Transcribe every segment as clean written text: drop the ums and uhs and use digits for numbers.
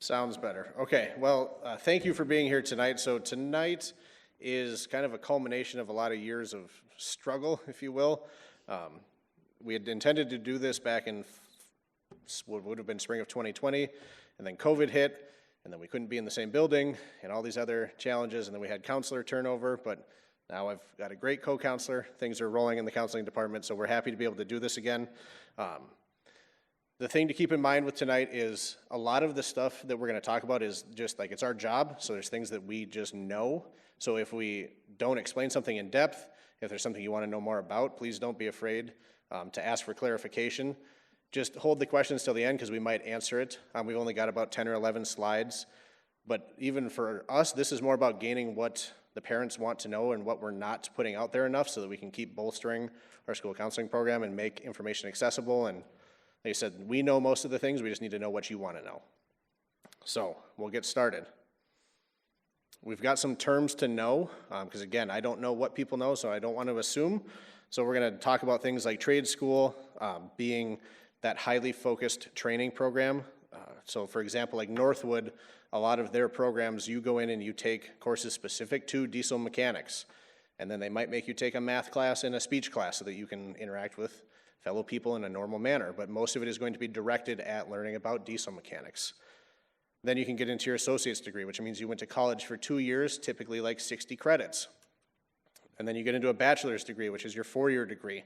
Sounds better. Okay, well, thank you for being here tonight. So tonight is kind of a culmination of a lot of years of struggle, if you will. We had intended to do this back in what would have been spring of 2020, and then COVID hit, and then we couldn't be in the same building, and all these other challenges, and then we had counselor turnover, but now I've got a great co-counselor. Things are rolling in the counseling department, so we're happy to be able to do this again. The thing to keep in mind with tonight is a lot of the stuff that we're going to talk about is just like it's our job, so there's things that we just know. So if we don't explain something in depth, if there's something you want to know more about, please don't be afraid to ask for clarification. Just hold the questions till the end because we might answer it. We've only got about 10 or 11 slides, but even for us, this is more about gaining what the parents want to know and what we're not putting out there enough so that we can keep bolstering our school counseling program and make information accessible. And like I said, we know most of the things, we just need to know what you want to know. So we'll get started. We've got some terms to know, because again, I don't know what people know, so I don't want to assume. So we're going to talk about things like trade school being that highly focused training program. So for example, like Northwood, a lot of their programs, you go in and you take courses specific to diesel mechanics. And then they might make you take a math class and a speech class so that you can interact with fellow people in a normal manner, but most of it is going to be directed at learning about diesel mechanics. Then you can get into your associate's degree, which means you went to college for 2 years, typically like 60 credits. And then you get into a bachelor's degree, which is your 4-year degree.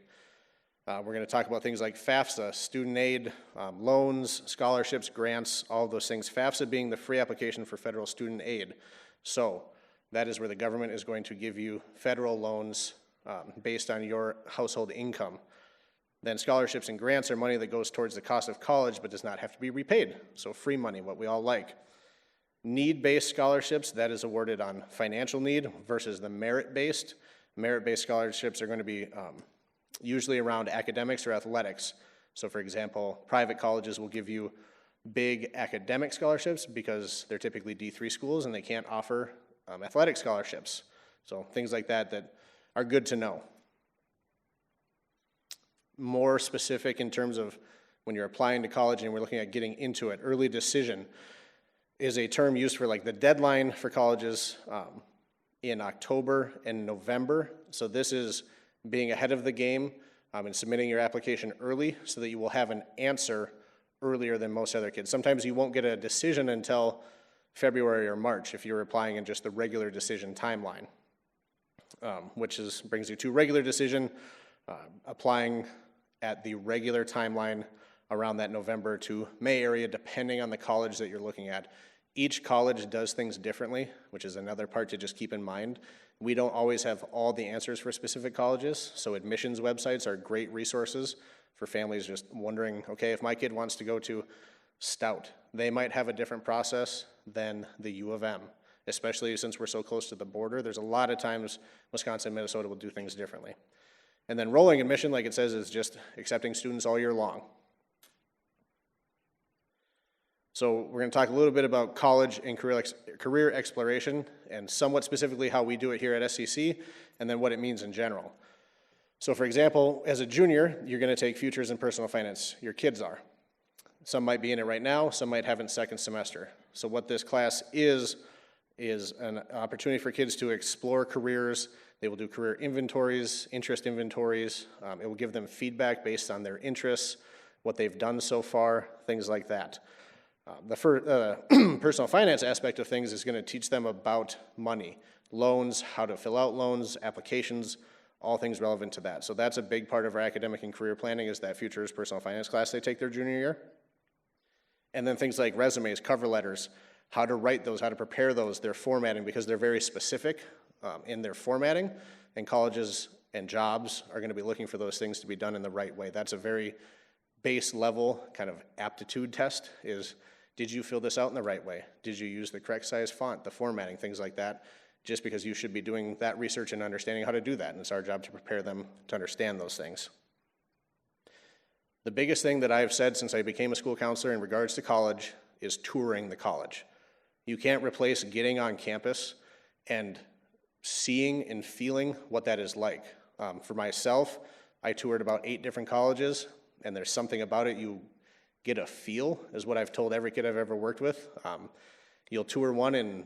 We're going to talk about things like FAFSA, student aid, loans, scholarships, grants, all of those things. FAFSA being the free application for federal student aid. So that is where the government is going to give you federal loans based on your household income. Then scholarships and grants are money that goes towards the cost of college but does not have to be repaid. So free money, what we all like. Need-based scholarships, that is awarded on financial need versus the merit-based. Merit-based scholarships are going to be usually around academics or athletics. So for example, private colleges will give you big academic scholarships because they're typically D3 schools and they can't offer athletic scholarships. So things like that that are good to know. More specific in terms of when you're applying to college and we're looking at getting into it, early decision is a term used for like the deadline for colleges in October and November. So this is being ahead of the game and submitting your application early so that you will have an answer earlier than most other kids. Sometimes you won't get a decision until February or March if you're applying in just the regular decision timeline, which brings you to regular decision, applying at the regular timeline around that November to May area, depending on the college that you're looking at. Each college does things differently, which is another part to just keep in mind. We don't always have all the answers for specific colleges, so admissions websites are great resources for families just wondering, okay, if my kid wants to go to Stout, they might have a different process than the U of M, especially since we're so close to the border. There's a lot of times Wisconsin and Minnesota will do things differently. And then rolling admission, like it says, is just accepting students all year long. So we're going to talk a little bit about college and career exploration and somewhat specifically how we do it here at SCC and then what it means in general. So for example, as a junior, you're going to take futures and personal finance. Your kids are. Some might be in it right now, some might have in second semester. So what this class is an opportunity for kids to explore careers. They will do career inventories, interest inventories. It will give them feedback based on their interests, what they've done so far, things like that. The personal finance aspect of things is going to teach them about money, loans, how to fill out loans, applications, all things relevant to that. So that's a big part of our academic and career planning is that futures personal finance class they take their junior year. And then things like resumes, cover letters, how to write those, how to prepare those, their formatting, because they're very specific in their formatting, and colleges and jobs are going to be looking for those things to be done in the right way. That's a very base level kind of aptitude test is, did you fill this out in the right way? Did you use the correct size font, the formatting, things like that, just because you should be doing that research and understanding how to do that, and it's our job to prepare them to understand those things. The biggest thing that I've said since I became a school counselor in regards to college is touring the college. You can't replace getting on campus and seeing and feeling what that is like. For myself, I toured about 8 different colleges, and there's something about it, get a feel, is what I've told every kid I've ever worked with. You'll tour one and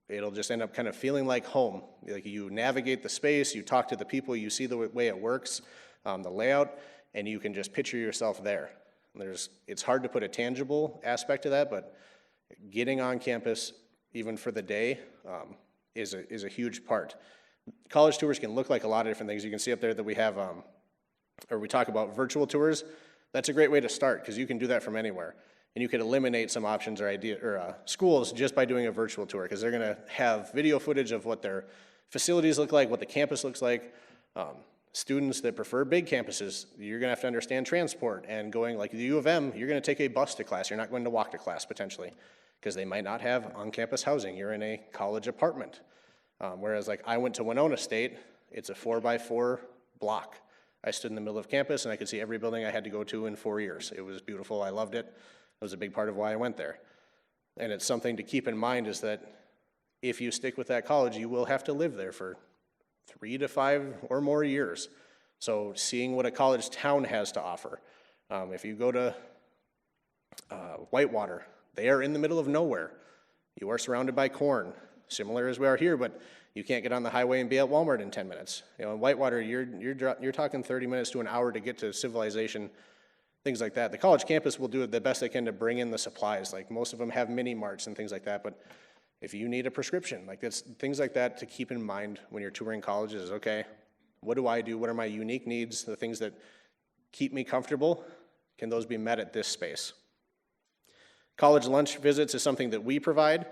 it'll just end up kind of feeling like home. Like you navigate the space, you talk to the people, you see the way it works, the layout, and you can just picture yourself there. It's hard to put a tangible aspect to that, but getting on campus, even for the day, is a huge part. College tours can look like a lot of different things. You can see up there that we have, or we talk about virtual tours. That's a great way to start because you can do that from anywhere. And you could eliminate some options or schools just by doing a virtual tour because they're going to have video footage of what their facilities look like, what the campus looks like. Students that prefer big campuses, you're going to have to understand transport and going like the U of M, you're going to take a bus to class. You're not going to walk to class potentially because they might not have on-campus housing. You're in a college apartment. Whereas like I went to Winona State, it's a 4x4 block. I stood in the middle of campus and I could see every building I had to go to in 4 years. It was beautiful. I loved it. It was a big part of why I went there. And it's something to keep in mind is that if you stick with that college, you will have to live there for 3 to 5 or more years. So seeing what a college town has to offer. If you go to Whitewater, they are in the middle of nowhere. You are surrounded by corn, similar as we are here, but you can't get on the highway and be at Walmart in 10 minutes. You know, in Whitewater, you're talking 30 minutes to an hour to get to civilization, things like that. The college campus will do the best they can to bring in the supplies. Like most of them have mini marts and things like that, but if you need a prescription, like that's things like that to keep in mind when you're touring colleges is, okay, what do I do? What are my unique needs? The things that keep me comfortable, can those be met at this space? College lunch visits is something that we provide.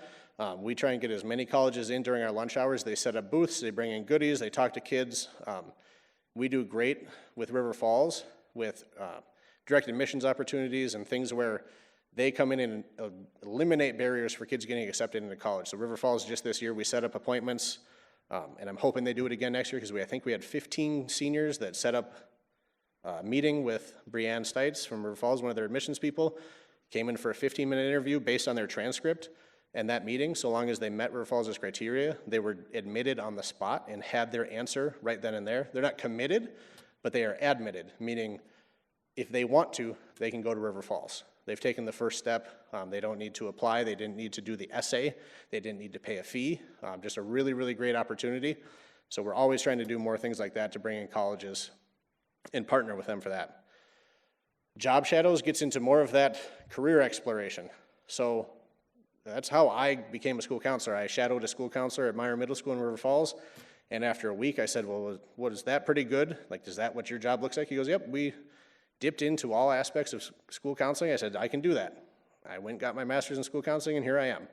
We try and get as many colleges in during our lunch hours. They set up booths, they bring in goodies, they talk to kids. We do great with River Falls with direct admissions opportunities and things where they come in and eliminate barriers for kids getting accepted into college. So River Falls, just this year, we set up appointments, and I'm hoping they do it again next year because I think we had 15 seniors that set up a meeting with Brianne Stites from River Falls, one of their admissions people, came in for a 15-minute interview based on their transcript. And that meeting, so long as they met River Falls' criteria, they were admitted on the spot and had their answer right then and there. They're not committed, but they are admitted, meaning if they want to, they can go to River Falls. They've taken the first step. They don't need to apply. They didn't need to do the essay. They didn't need to pay a fee. Just a really, really great opportunity. So we're always trying to do more things like that to bring in colleges and partner with them for that. Job Shadows gets into more of that career exploration. So that's how I became a school counselor. I shadowed a school counselor at Meyer Middle School in River Falls. And after a week, I said, well, what is that pretty good? Like, is that what your job looks like? He goes, yep, we dipped into all aspects of school counseling. I said, I can do that. I went and got my master's in school counseling, and here I am.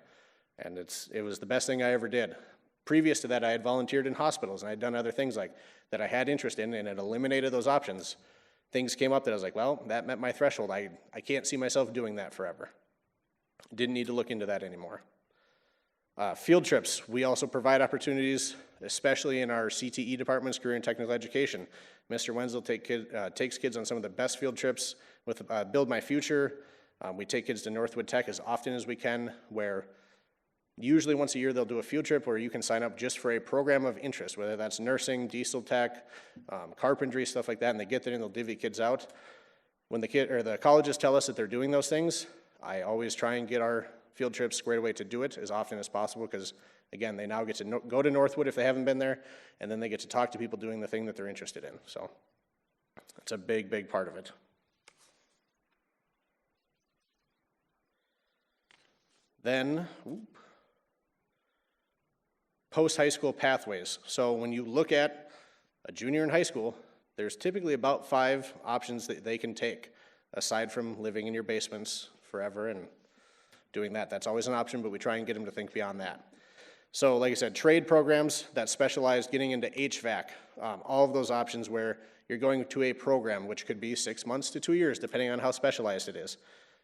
And it was the best thing I ever did. Previous to that, I had volunteered in hospitals, and I had done other things like that I had interest in, and it eliminated those options. Things came up that I was like, well, that met my threshold. I can't see myself doing that forever. Didn't need to look into that anymore. Field trips, we also provide opportunities, especially in our CTE departments, career and technical education. Mr. Wenzel takes kids on some of the best field trips with Build My Future. We take kids to Northwood Tech as often as we can, where usually once a year they'll do a field trip where you can sign up just for a program of interest, whether that's nursing, diesel tech, carpentry, stuff like that, and they get there and they'll divvy kids out. When the colleges tell us that they're doing those things, I always try and get our field trips squared away to do it as often as possible because, again, they now get to go to Northwood if they haven't been there, and then they get to talk to people doing the thing that they're interested in. So it's a big, big part of it. Then, post-high school pathways. So when you look at a junior in high school, there's typically about 5 options that they can take, aside from living in your basements forever and doing that. That's always an option, but we try and get them to think beyond that. So like I said, trade programs that specialize getting into HVAC, all of those options where you're going to a program, which could be 6 months to 2 years, depending on how specialized it is.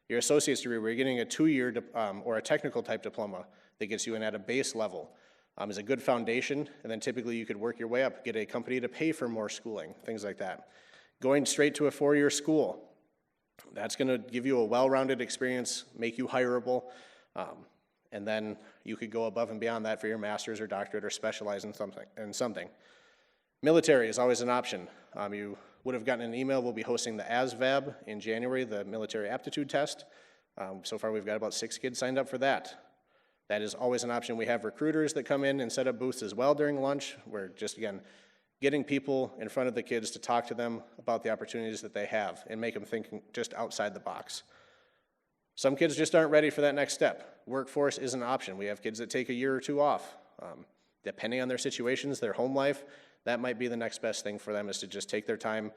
Your associate's degree, where you're getting a 2-year or a technical type diploma that gets you in at a base level, is a good foundation, and then typically you could work your way up, get a company to pay for more schooling, things like that. Going straight to a 4-year school, that's going to give you a well-rounded experience, make you hireable, and then you could go above and beyond that for your master's or doctorate or specialize in something. Military is always an option. would have gotten an email, we'll be hosting the ASVAB in January, the military aptitude test. So far we've got about 6 kids signed up for that. That is always an option. We have recruiters that come in and set up booths as well during lunch. We're just, again, getting people in front of the kids to talk to them about the opportunities that they have and make them think just outside the box. Some kids just aren't ready for that next step. Workforce is an option. We have kids that take a year or 2 off. Depending on their situations, their home life, that might be the next best thing for them, is to just take their time,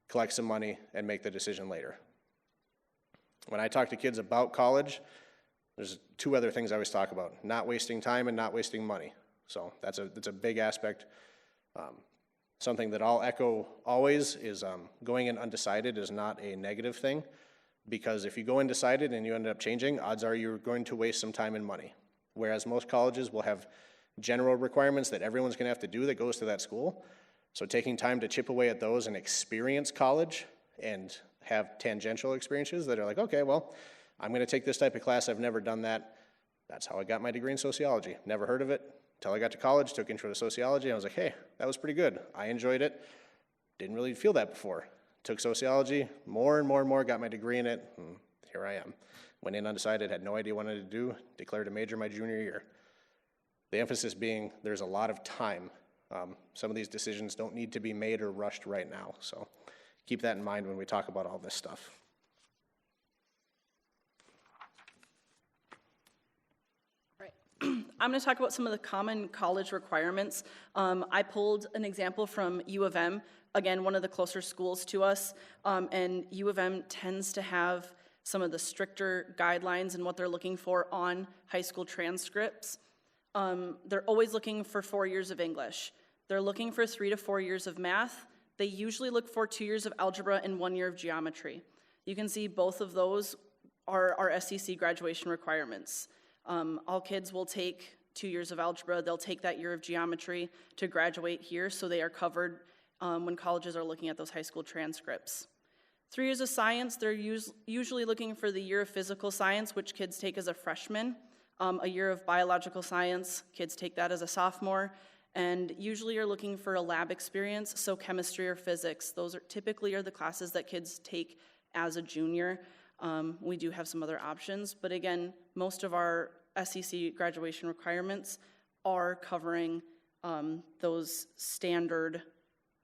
collect some money, and make the decision later. When I talk to kids about college, there's 2 other things I always talk about: not wasting time and not wasting money. So that's a big aspect. Something that I'll echo always is going in undecided is not a negative thing, because if you go undecided and you end up changing, odds are you're going to waste some time and money. Whereas most colleges will have general requirements that everyone's going to have to do that goes to that school. So taking time to chip away at those and experience college and have tangential experiences that are like, okay, well, I'm going to take this type of class. I've never done that. That's how I got my degree in sociology. Never heard of it until I got to college, took intro to sociology, and I was like, hey, that was pretty good. I enjoyed it. Didn't really feel that before. Took sociology, more and more, got my degree in it, and here I am. Went in undecided, had no idea what I wanted to do, declared a major my junior year. The emphasis being there's a lot of time. Some of these decisions don't need to be made or rushed right now, so keep that in mind when we talk about all this stuff. I'm going to talk about some of the common college requirements. I pulled an example from U of M, again, one of the closer schools to us, and U of M tends to have some of the stricter guidelines and what they're looking for on high school transcripts. They're always looking for 4 years of English. They're looking for 3 to 4 years of math. They usually look for 2 years of algebra and 1 year of geometry. You can see both of those are our SEC graduation requirements. All kids will take 2 years of algebra. They'll take that year of geometry to graduate here, so they are covered when colleges are looking at those high school transcripts. 3 years of science, they're usually looking for the year of physical science, which kids take as a freshman. A year of biological science, kids take that as a sophomore, and usually are looking for a lab experience, so chemistry or physics. Those are typically the classes that kids take as a junior. We do have some other options, but again, most of our SEC graduation requirements are covering those standard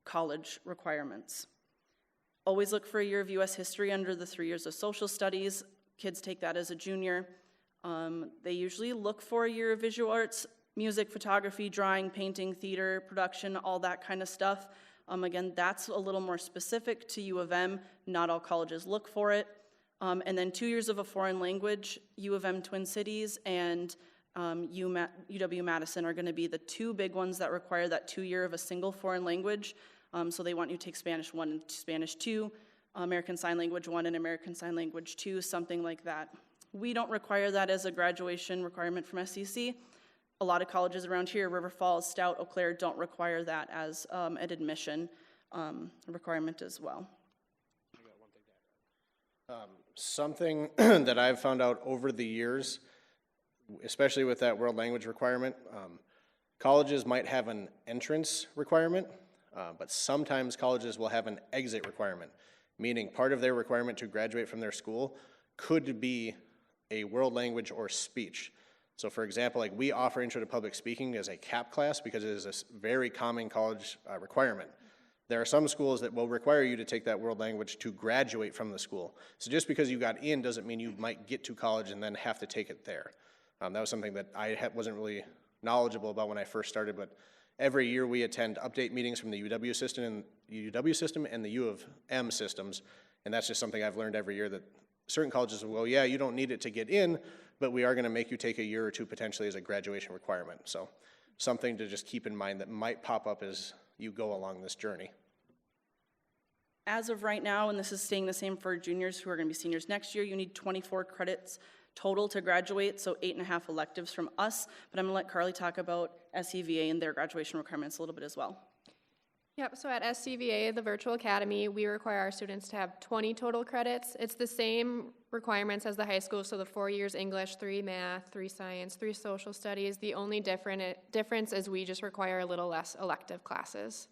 college requirements. Always look for a year of U.S. history under the 3 years of social studies. Kids take that as a junior. They usually look for a year of visual arts, music, photography, drawing, painting, theater, production, all that kind of stuff. Again, that's a little more specific to U of M. Not all colleges look for it. And then 2 years of a foreign language. U of M Twin Cities and UW-Madison are going to be the 2 big ones that require that 2 year of a single foreign language. So they want you to take Spanish 1 and Spanish 2, American Sign Language 1 and American Sign Language 2, something like that. We don't require that as a graduation requirement from SEC. A lot of colleges around here, River Falls, Stout, Eau Claire, don't require that as an admission requirement as well. I got one thing to add. Something that I've found out over the years, especially with that world language requirement, colleges might have an entrance requirement, but sometimes colleges will have an exit requirement, meaning part of their requirement to graduate from their school could be a world language or speech. So for example, like we offer Intro to Public Speaking as a CAP class because it is a very common college requirement. There are some schools that will require you to take that world language to graduate from the school. So just because you got in doesn't mean you might get to college and then have to take it there. That was something that I wasn't really knowledgeable about when I first started, but every year we attend update meetings from the UW system and the U of M systems, and that's just something I've learned every year, that certain colleges will go, yeah, you don't need it to get in, but we are going to make you take a year or 2 potentially as a graduation requirement. So something to just keep in mind that might pop up as you go along this journey. As of right now, and this is staying the same for juniors who are going to be seniors next year, you need 24 credits total to graduate, so 8.5 electives from us. But I'm going to let Carly talk about SCVA and their graduation requirements a little bit as well. Yep, so at SCVA, the Virtual Academy, we require our students to have 20 total credits. It's the same requirements as the high school, so the 4 years English, 3 math, 3 science, 3 social studies. The only difference is we just require a little less elective classes.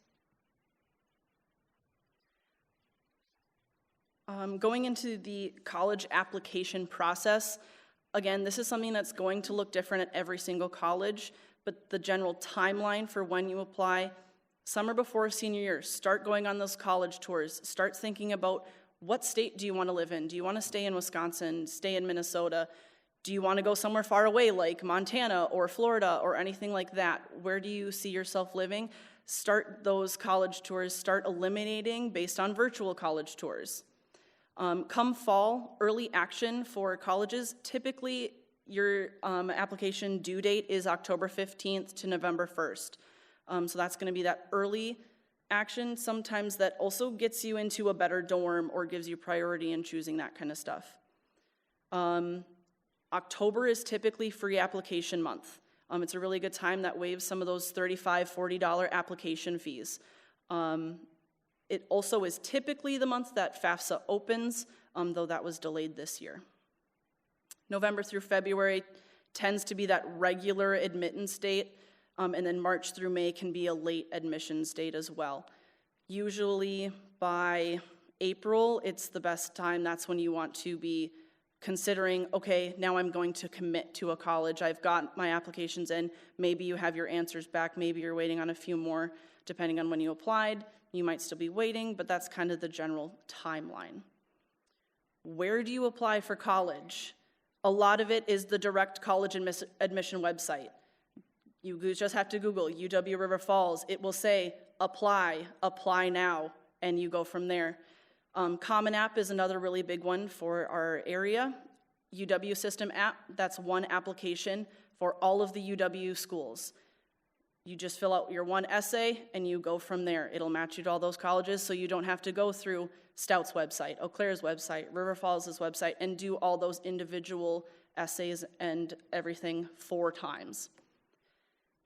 Going into the college application process, again, this is something that's going to look different at every single college, but the general timeline for when you apply, summer before senior year, start going on those college tours, start thinking about what state do you want to live in? Do you want to stay in Wisconsin, stay in Minnesota? Do you want to go somewhere far away like Montana or Florida or anything like that? Where do you see yourself living? Start those college tours, start eliminating based on virtual college tours. Come fall, early action for colleges, typically your application due date is October 15th to November 1st. So that's going to be that early action. Sometimes that also gets you into a better dorm or gives you priority in choosing that kind of stuff. October is typically free application month. It's a really good time that waives some of those $35, $40 application fees. It also is typically the month that FAFSA opens, though that was delayed this year. November through February tends to be that regular admittance date, and then March through May can be a late admissions date as well. Usually by April, it's the best time. That's when you want to be considering, okay, now I'm going to commit to a college. I've got my applications in. Maybe you have your answers back. Maybe you're waiting on a few more, depending on when you applied. You might still be waiting, but that's kind of the general timeline. Where do you apply for college? A lot of it is the direct college admission website. You just have to Google UW River Falls. It will say, apply now, and you go from there. Common App is another really big one for our area. UW System App, that's one application for all of the UW schools. You just fill out your one essay and you go from there. It'll match you to all those colleges, so you don't have to go through Stout's website, Eau Claire's website, River Falls' website, and do all those individual essays and everything 4 times.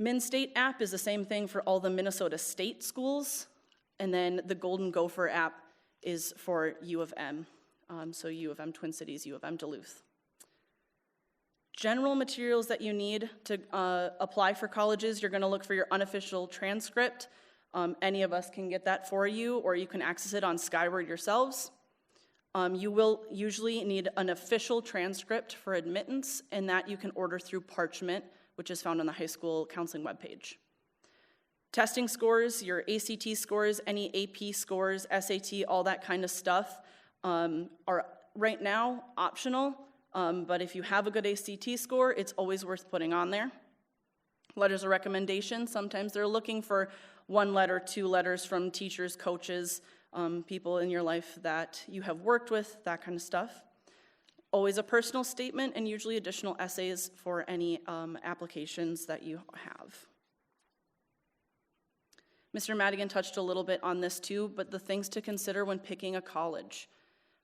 MnState app is the same thing for all the Minnesota State schools, and then the Golden Gopher app is for U of M, so U of M Twin Cities, U of M Duluth. General materials that you need to apply for colleges, you're going to look for your unofficial transcript. Any of us can get that for you, or you can access it on Skyward yourselves. You will usually need an official transcript for admittance, and that you can order through Parchment, which is found on the high school counseling webpage. Testing scores, your ACT scores, any AP scores, SAT, all that kind of stuff are right now optional, but if you have a good ACT score, it's always worth putting on there. Letters of recommendation, sometimes they're looking for 1 letter, 2 letters from teachers, coaches, people in your life that you have worked with, that kind of stuff. Always a personal statement, and usually additional essays for any applications that you have. Mr. Madigan touched a little bit on this too, but the things to consider when picking a college.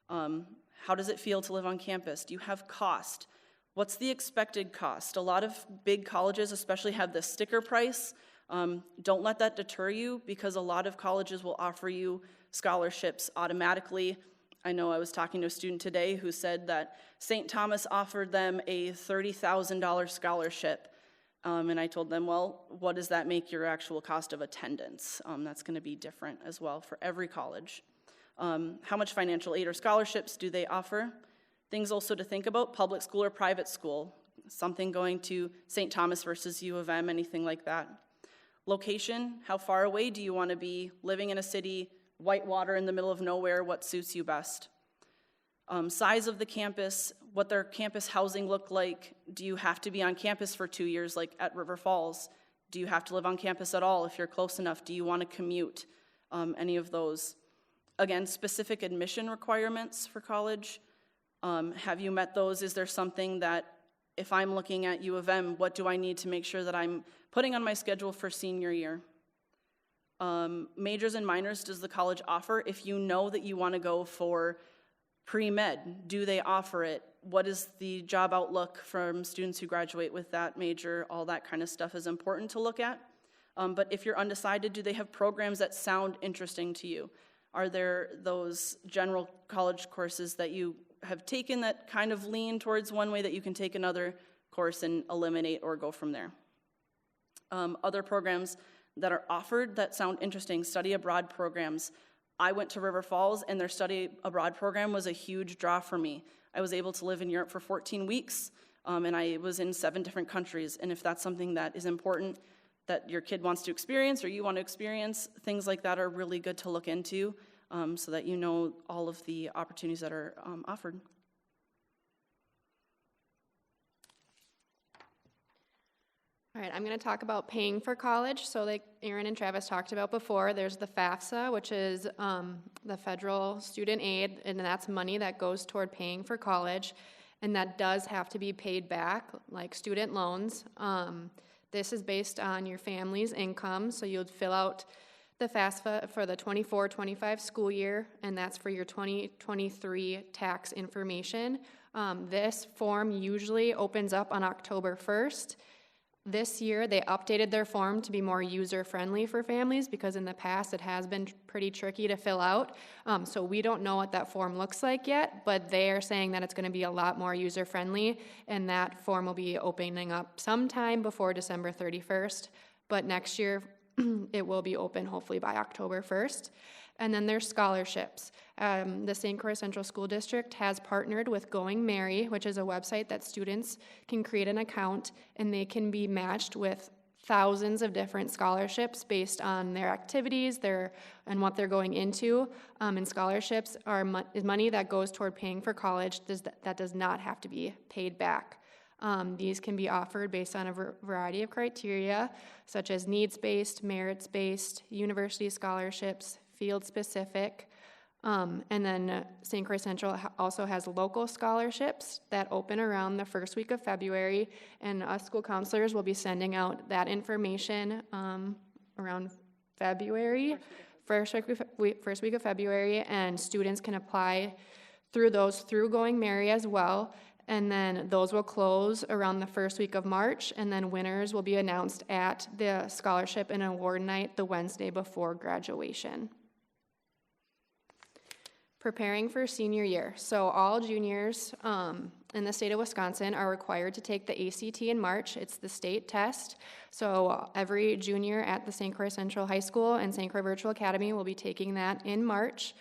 How does it feel to live on campus? Do you have cost? What's the expected cost? A lot of big colleges especially have the sticker price. Don't let that deter you, because a lot of colleges will offer you scholarships automatically. I know I was talking to a student today who said that St. Thomas offered them a $30,000 scholarship. And I told them, well, what does that make your actual cost of attendance? That's going to be different as well for every college. How much financial aid or scholarships do they offer? Things also to think about, public school or private school. Something going to St. Thomas versus U of M, anything like that. Location, how far away do you want to be? Living in a city, whitewater in the middle of nowhere, what suits you best? Size of the campus, what their campus housing look like. Do you have to be on campus for 2 years like at River Falls? Do you have to live on campus at all if you're close enough? Do you want to commute? Any of those. Again, specific admission requirements for college. Have you met those? Is there something that, if I'm looking at U of M, what do I need to make sure that I'm putting on my schedule for senior year? Majors and minors does the college offer? If you know that you want to go for pre-med, do they offer it? What is the job outlook from students who graduate with that major? All that kind of stuff is important to look at. But if you're undecided, do they have programs that sound interesting to you? Are there those general college courses that you have taken that kind of lean towards one way that you can take another course and eliminate or go from there? Other programs that are offered that sound interesting, study abroad programs. I went to River Falls, and their study abroad program was a huge draw for me. I was able to live in Europe for 14 weeks, and I was in 7 different countries. And if that's something that is important that your kid wants to experience or you want to experience, things like that are really good to look into, so that you know all of the opportunities that are offered. All right, I'm going to talk about paying for college. So like Aaron and Travis talked about before, there's the FAFSA, which is the federal student aid, and that's money that goes toward paying for college, and that does have to be paid back, like student loans. This is based on your family's income, so you'd fill out the FAFSA for the 24-25 school year, and that's for your 2023 tax information. This form usually opens up on October 1st. This year, they updated their form to be more user-friendly for families because in the past it has been pretty tricky to fill out. So we don't know what that form looks like yet, but they are saying that it's going to be a lot more user-friendly, and that form will be opening up sometime before December 31st. But next year, it will be open hopefully by October 1st. And then there's scholarships. The St. Croix Central School District has partnered with Going Merry, which is a website that students can create an account, and they can be matched with thousands of different scholarships based on their activities, and what they're going into. And scholarships is money that goes toward paying for college that does not have to be paid back. These can be offered based on a variety of criteria, such as needs-based, merits-based, university scholarships, field-specific, and then St. Croix Central also has local scholarships that open around the first week of February, and us school counselors will be sending out that information around February, first week of February, and students can apply through Going Merry as well. And then those will close around the first week of March, and then winners will be announced at the scholarship and award night the Wednesday before graduation. Preparing for senior year. So all juniors in the state of Wisconsin are required to take the ACT in March. It's the state test. So every junior at the St. Croix Central High School and St. Croix Virtual Academy will be taking that in March.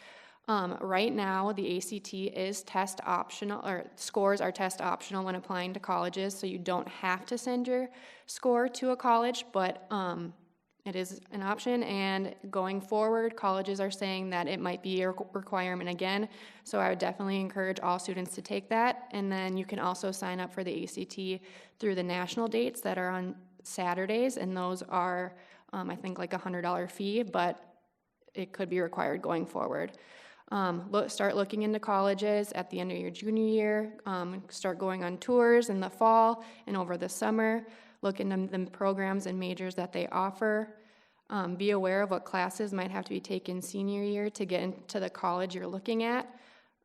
Right now, the ACT is test optional, or scores are test optional when applying to colleges, so you don't have to send your score to a college, but it is an option, and going forward, colleges are saying that it might be a requirement again, so I would definitely encourage all students to take that, and then you can also sign up for the ACT through the national dates that are on Saturdays, and those are, I think, like $100 fee, but it could be required going forward. Start looking into colleges at the end of your junior year, start going on tours in the fall and over the summer, look into the programs and majors that they offer, be aware of what classes might have to be taken senior year to get into the college you're looking at,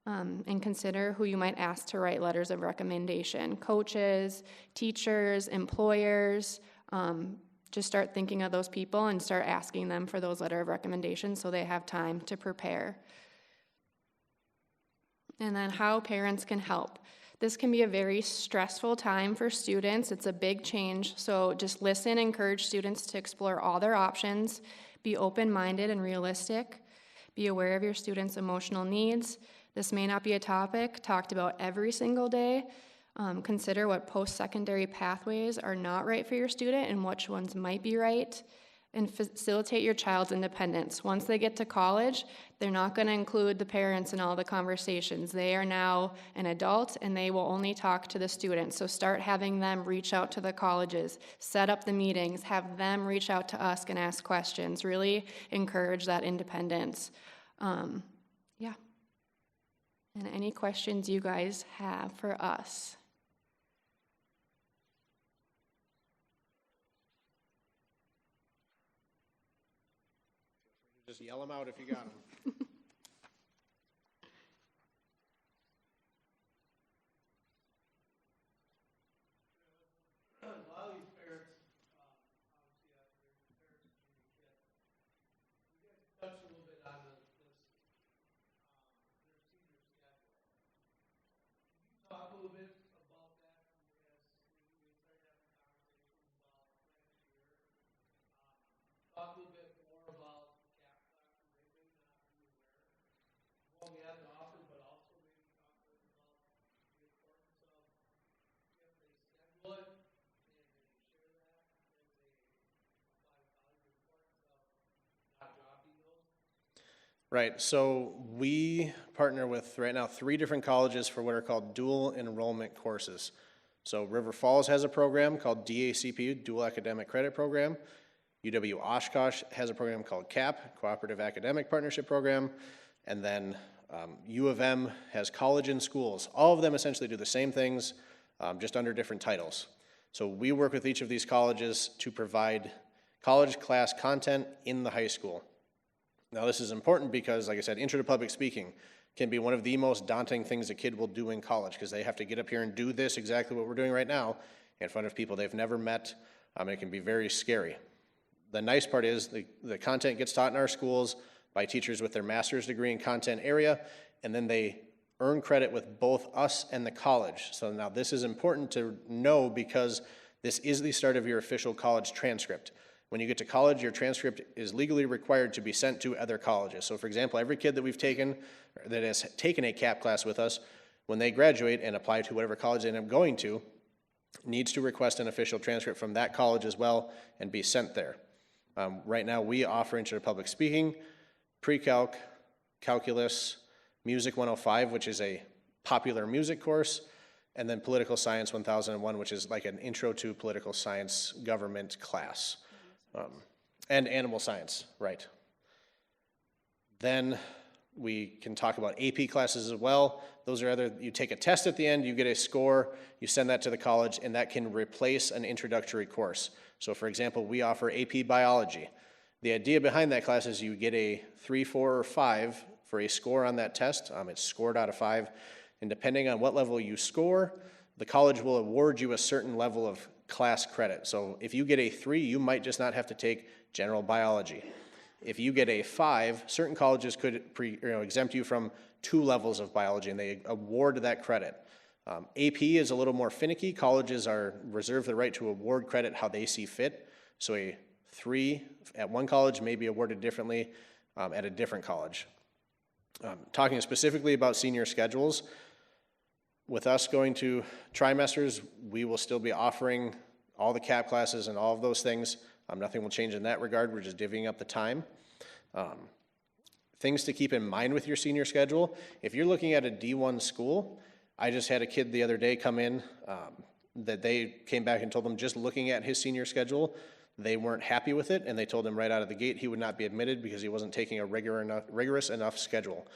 and consider who you might ask to write letters of recommendation, coaches, teachers, employers. Just start thinking of those people and start asking them for those letter of recommendations so they have time to prepare. And then how parents can help. This can be a very stressful time for students. It's a big change, so just listen, encourage students to explore all their options, be open-minded and realistic, be aware of your students' emotional needs. This may not be a topic talked about every single day. Consider what post-secondary pathways are not right for your student and which ones might be right, and facilitate your child's independence. Once they get to college, they're not going to include the parents in all the conversations. They are now an adult, and they will only talk to the students. So start having them reach out to the colleges, set up the meetings, have them reach out to us and ask questions. Really encourage that independence. Yeah. And any questions you guys have for us? Just yell them out if you got them. A lot of these parents, obviously, have their parents and your kid. You guys touched a little bit on their senior schedule. Can you talk a little bit about that as we start having conversations about next year? Talk a little bit more about the cap tax curriculum, Right, so we partner with, right now, 3 different colleges for what are called dual enrollment courses. So River Falls has a program called DACP, Dual Academic Credit Program. UW Oshkosh has a program called CAP, Cooperative Academic Partnership Program. And then U of M has College in Schools. All of them essentially do the same things, just under different titles. So we work with each of these colleges to provide college class content in the high school. Now this is important because, like I said, intro to public speaking can be one of the most daunting things a kid will do in college, because they have to get up here and do this, exactly what we're doing right now, in front of people they've never met, and it can be very scary. The nice part is the content gets taught in our schools by teachers with their master's degree in content area, and then they earn credit with both us and the college. So now this is important to know, because this is the start of your official college transcript. When you get to college, your transcript is legally required to be sent to other colleges. So for example, every kid that we've taken, that has taken a CAP class with us, when they graduate and apply to whatever college they end up going to, needs to request an official transcript from that college as well and be sent there. Right now, we offer Intro to Public Speaking, Pre-Calc, Calculus, Music 105, which is a popular music course, and then Political Science 1001, which is like an intro to political science government class. And animal science, right. Then we can talk about AP classes as well. Those are you take a test at the end, you get a score, you send that to the college, and that can replace an introductory course. So for example, we offer AP Biology. The idea behind that class is you get a 3, 4, or 5 for a score on that test. It's scored out of 5, and depending on what level you score, the college will award you a certain level of class credit. So if you get a 3, you might just not have to take general biology. If you get a 5, certain colleges could exempt you from 2 levels of biology, and they award that credit. AP is a little more finicky. Colleges are reserved the right to award credit how they see fit. So a 3 at one college may be awarded differently at a different college. Talking specifically about senior schedules, with us going to trimesters, we will still be offering all the CAP classes and all of those things. Nothing will change in that regard. We're just divvying up the time. Things to keep in mind with your senior schedule. If you're looking at a D1 school, I just had a kid the other day come in that they came back and told them, just looking at his senior schedule, they weren't happy with it, and they told him right out of the gate he would not be admitted because he wasn't taking a rigorous enough schedule.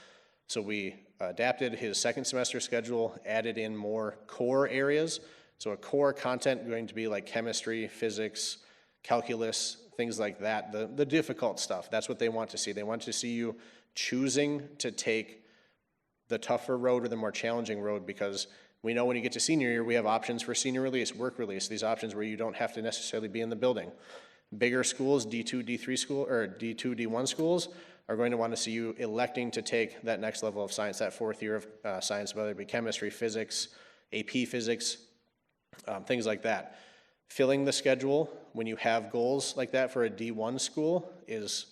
So we adapted his second semester schedule, added in more core areas. So a core content going to be like chemistry, physics, calculus, things like that, the difficult stuff. That's what they want to see. They want to see you choosing to take the tougher road or the more challenging road, because we know when you get to senior year, we have options for senior release, work release, these options where you don't have to necessarily be in the building. Bigger schools, D2, D3 school, or D2, D1 schools, are going to want to see you electing to take that next level of science, that 4th year of science, whether it be chemistry, physics, AP physics, things like that. Filling the schedule when you have goals like that for a D1 school is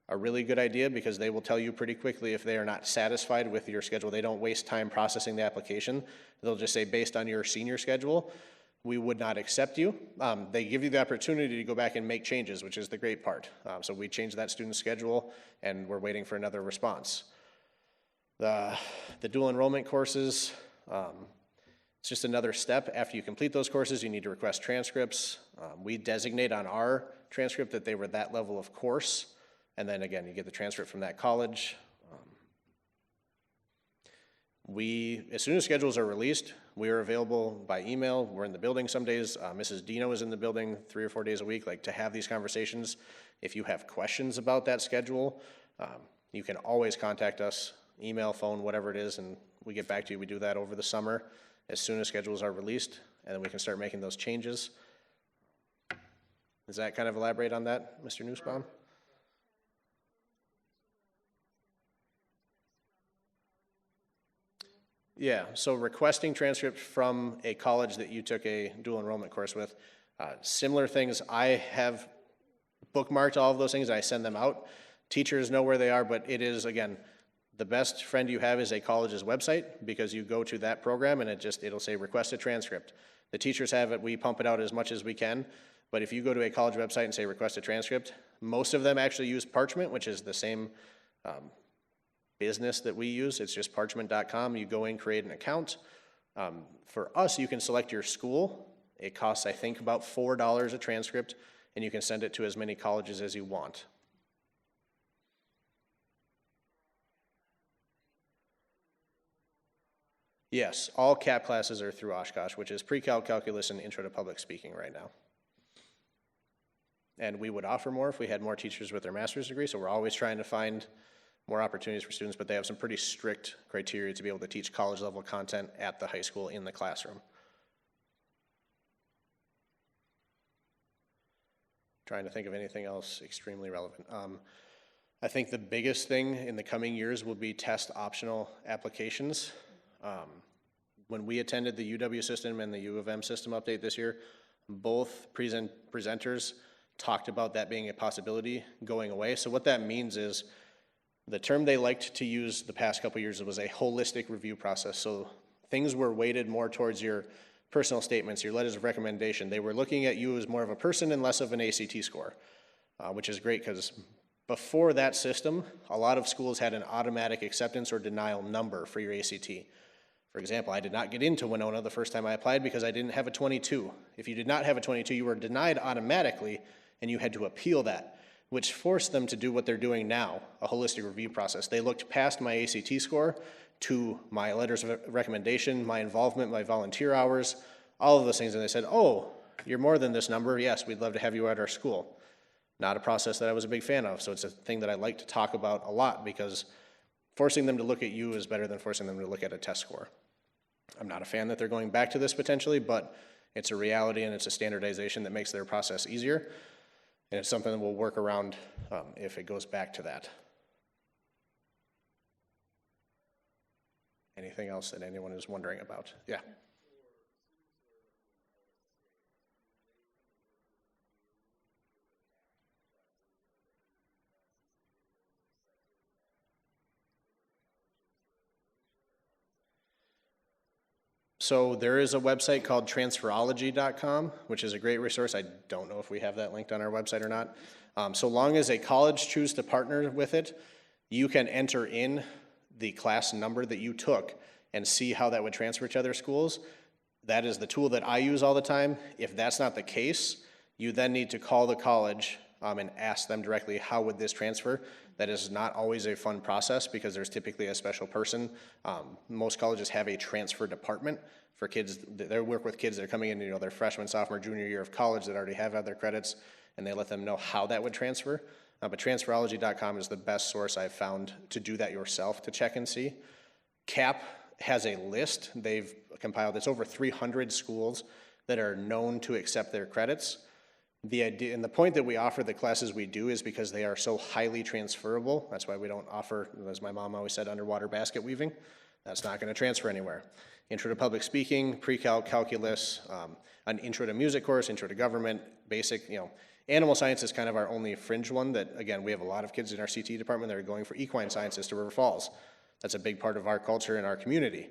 a really good idea, because they will tell you pretty quickly if they are not satisfied with your schedule. They don't waste time processing the application. They'll just say, based on your senior schedule, we would not accept you. They give you the opportunity to go back and make changes, which is the great part. So we changed that student's schedule, and we're waiting for another response. The dual enrollment courses, it's just another step. After you complete those courses, you need to request transcripts. We designate on our transcript that they were that level of course, and then again, you get the transcript from that college. As soon as schedules are released, we are available by email. We're in the building some days. Mrs. Dino is in the building 3 or 4 days a week, to have these conversations. If you have questions about that schedule, you can always contact us, email, phone, whatever it is, and we get back to you. We do that over the summer as soon as schedules are released, and then we can start making those changes. Does that kind of elaborate on that, Mr. Nussbaum? Yeah, so requesting transcripts from a college that you took a dual enrollment course with, similar things. I have bookmarked all of those things, and I send them out. Teachers know where they are, but it is, again, the best friend you have is a college's website, because you go to that program and it'll say request a transcript. The teachers have it, we pump it out as much as we can, but if you go to a college website and say request a transcript, most of them actually use Parchment, which is the same business that we use. It's just parchment.com. You go in, create an account. For us, you can select your school. It costs, I think, about $4 a transcript, and you can send it to as many colleges as you want. Yes, all CAP classes are through Oshkosh, which is pre-calc, calculus, and intro to public speaking right now. And we would offer more if we had more teachers with their master's degree, so we're always trying to find more opportunities for students, but they have some pretty strict criteria to be able to teach college level content at the high school in the classroom. Trying to think of anything else extremely relevant. I think the biggest thing in the coming years will be test optional applications. When we attended the UW system and the U of M system update this year, both presenters talked about that being a possibility going away. So what that means is the term they liked to use the past couple years was a holistic review process. So things were weighted more towards your personal statements, your letters of recommendation. They were looking at you as more of a person and less of an ACT score, which is great because before that system, a lot of schools had an automatic acceptance or denial number for your ACT. For example, I did not get into Winona the first time I applied because I didn't have a 22. If you did not have a 22, you were denied automatically and you had to appeal that, which forced them to do what they're doing now, a holistic review process. They looked past my ACT score to my letters of recommendation, my involvement, my volunteer hours, all of those things, and they said, oh, you're more than this number, yes, we'd love to have you at our school. Not a process that I was a big fan of, so it's a thing that I like to talk about a lot because forcing them to look at you is better than forcing them to look at a test score. I'm not a fan that they're going back to this potentially, but it's a reality and it's a standardization that makes their process easier. And it's something that we'll work around if it goes back to that. Anything else that anyone is wondering about? Yeah. So there is a website called transferology.com, which is a great resource. I don't know if we have that linked on our website or not. So long as a college chooses to partner with it, you can enter in the class number that you took and see how that would transfer to other schools. That is the tool that I use all the time. If that's not the case, you then need to call the college and ask them directly, how would this transfer? That is not always a fun process because there's typically a special person. Most colleges have a transfer department for kids. They work with kids that are coming in, their freshman, sophomore, junior year of college that already have other credits, and they let them know how that would transfer. But transferology.com is the best source I've found to do that yourself, to check and see. CAP has a list they've compiled. It's over 300 schools that are known to accept their credits. The idea and the point that we offer the classes we do is because they are so highly transferable. That's why we don't offer, as my mom always said, underwater basket weaving. That's not going to transfer anywhere. Intro to public speaking, pre-calc, calculus, an intro to music course, intro to government, basic, animal science is kind of our only fringe one that, again, we have a lot of kids in our CT department that are going for equine sciences to River Falls. That's a big part of our culture and our community.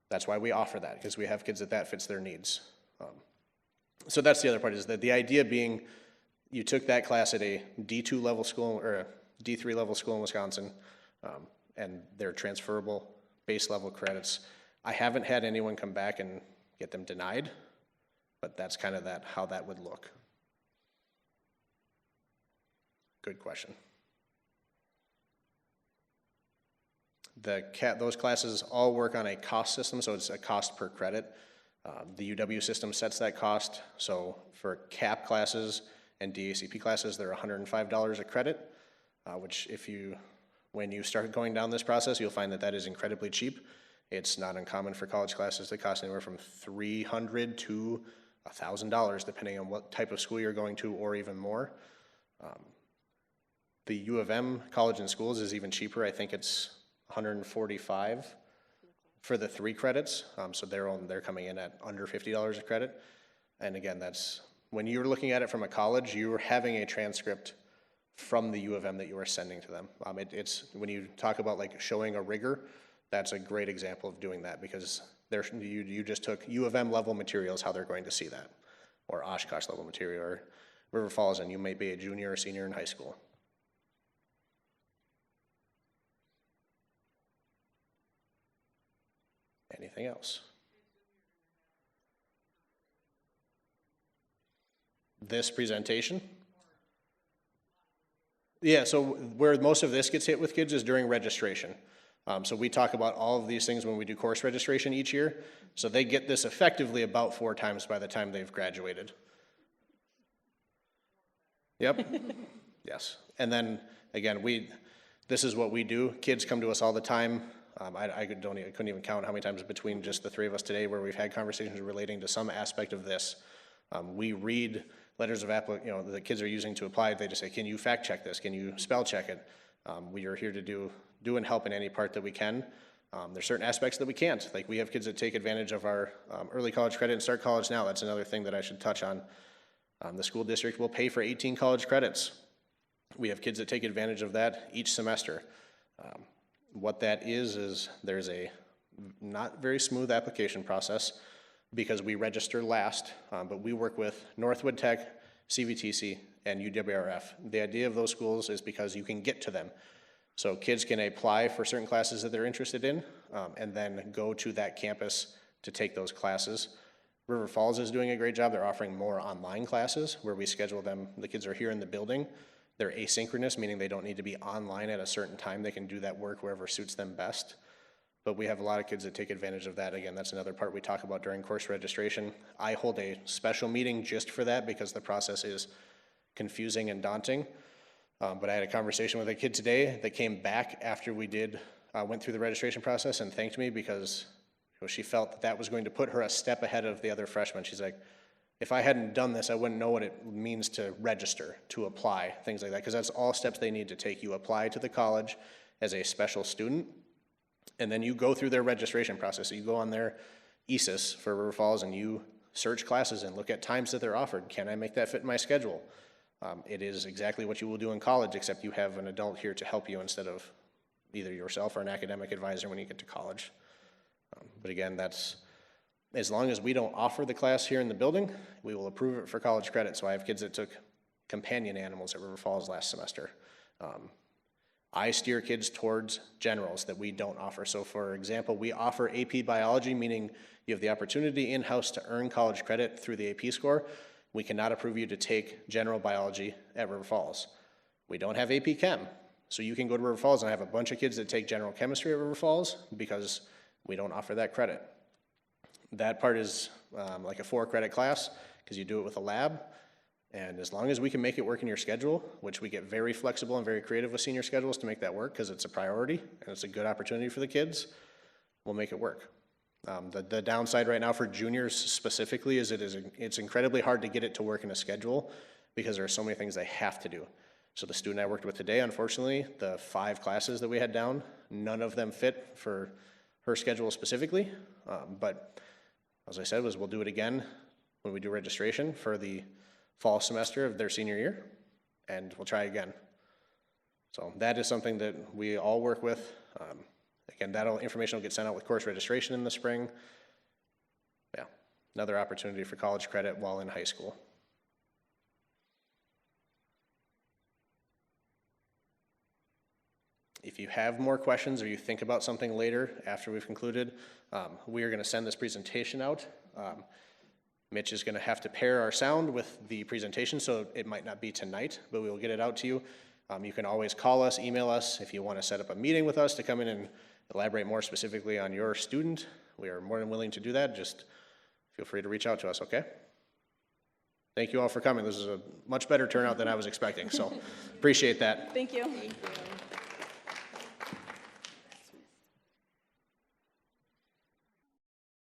That's why we offer that, because we have kids that fits their needs. So that's the other part, is that the idea being you took that class at a D2 level school or a D3 level school in Wisconsin, and they're transferable base level credits. I haven't had anyone come back and get them denied, but that's kind of how that would look. Good question. Those classes all work on a cost system, so it's a cost per credit. The UW system sets that cost, so for CAP classes and DACP classes, they're $105 a credit, which when you start going down this process, you'll find that is incredibly cheap. It's not uncommon for college classes to cost anywhere from $300 to $1,000, depending on what type of school you're going to, or even more. The U of M College and Schools is even cheaper. I think it's $145 for the 3 credits, so they're coming in at under $50 a credit. And again, that's when you're looking at it from a college, you're having a transcript from the U of M that you are sending to them. It's when you talk about like showing a rigor, that's a great example of doing that, because you just took U of M level materials, how they're going to see that, or Oshkosh level material, or River Falls, and you may be a junior or senior in high school. Anything else? This presentation? Yeah, so where most of this gets hit with kids is during registration. So we talk about all of these things when we do course registration each year. So they get this effectively about 4 times by the time they've graduated. Yep. Yes. And then, again, this is what we do. Kids come to us all the time. I couldn't even count how many times between just the 3 of us today where we've had conversations relating to some aspect of this. We read letters of the kids are using to apply. They just say, can you fact check this? Can you spell check it? We are here to do and help in any part that we can. There's certain aspects that we can't. Like we have kids that take advantage of our early college credit and start college now. That's another thing that I should touch on. The school district will pay for 18 college credits. We have kids that take advantage of that each semester. What that is there's a not very smooth application process because we register last, but we work with Northwood Tech, CVTC, and UWRF. The idea of those schools is because you can get to them. So kids can apply for certain classes that they're interested in and then go to that campus to take those classes. River Falls is doing a great job. They're offering more online classes where we schedule them. The kids are here in the building. They're asynchronous, meaning they don't need to be online at a certain time. They can do that work wherever suits them best. But we have a lot of kids that take advantage of that. Again, that's another part we talk about during course registration. I hold a special meeting just for that because the process is confusing and daunting. But I had a conversation with a kid today that came back after we went through the registration process and thanked me because she felt that was going to put her a step ahead of the other freshmen. She's like, if I hadn't done this, I wouldn't know what it means to register, to apply, things like that, because that's all steps they need to take. You apply to the college as a special student, and then you go through their registration process. So you go on their ESIS for River Falls and you search classes and look at times that they're offered. Can I make that fit in my schedule? It is exactly what you will do in college, except you have an adult here to help you instead of either yourself or an academic advisor when you get to college. But again, that's as long as we don't offer the class here in the building, we will approve it for college credit. So I have kids that took companion animals at River Falls last semester. I steer kids towards generals that we don't offer. So for example, we offer AP biology, meaning you have the opportunity in-house to earn college credit through the AP score. We cannot approve you to take general biology at River Falls. We don't have AP Chem. So you can go to River Falls and have a bunch of kids that take general chemistry at River Falls because we don't offer that credit. That part is like a 4-credit class because you do it with a lab. And as long as we can make it work in your schedule, which we get very flexible and very creative with senior schedules to make that work because it's a priority and it's a good opportunity for the kids, we'll make it work. The downside right now for juniors specifically is it's incredibly hard to get it to work in a schedule because there are so many things they have to do. So the student I worked with today, unfortunately, the 5 classes that we had down, none of them fit for her schedule specifically. But as I said, we'll do it again when we do registration for the fall semester of their senior year, and we'll try again. So that is something that we all work with. Again, that information will get sent out with course registration in the spring. Yeah, another opportunity for college credit while in high school. If you have more questions or you think about something later after we've concluded, we are going to send this presentation out. Mitch is going to have to pair our sound with the presentation, so it might not be tonight, but we will get it out to you. You can always call us, email us if you want to set up a meeting with us to come in and elaborate more specifically on your student. We are more than willing to do that. Just feel free to reach out to us, okay? Thank you all for coming. This is a much better turnout than I was expecting, so appreciate that. Thank you. Thank you.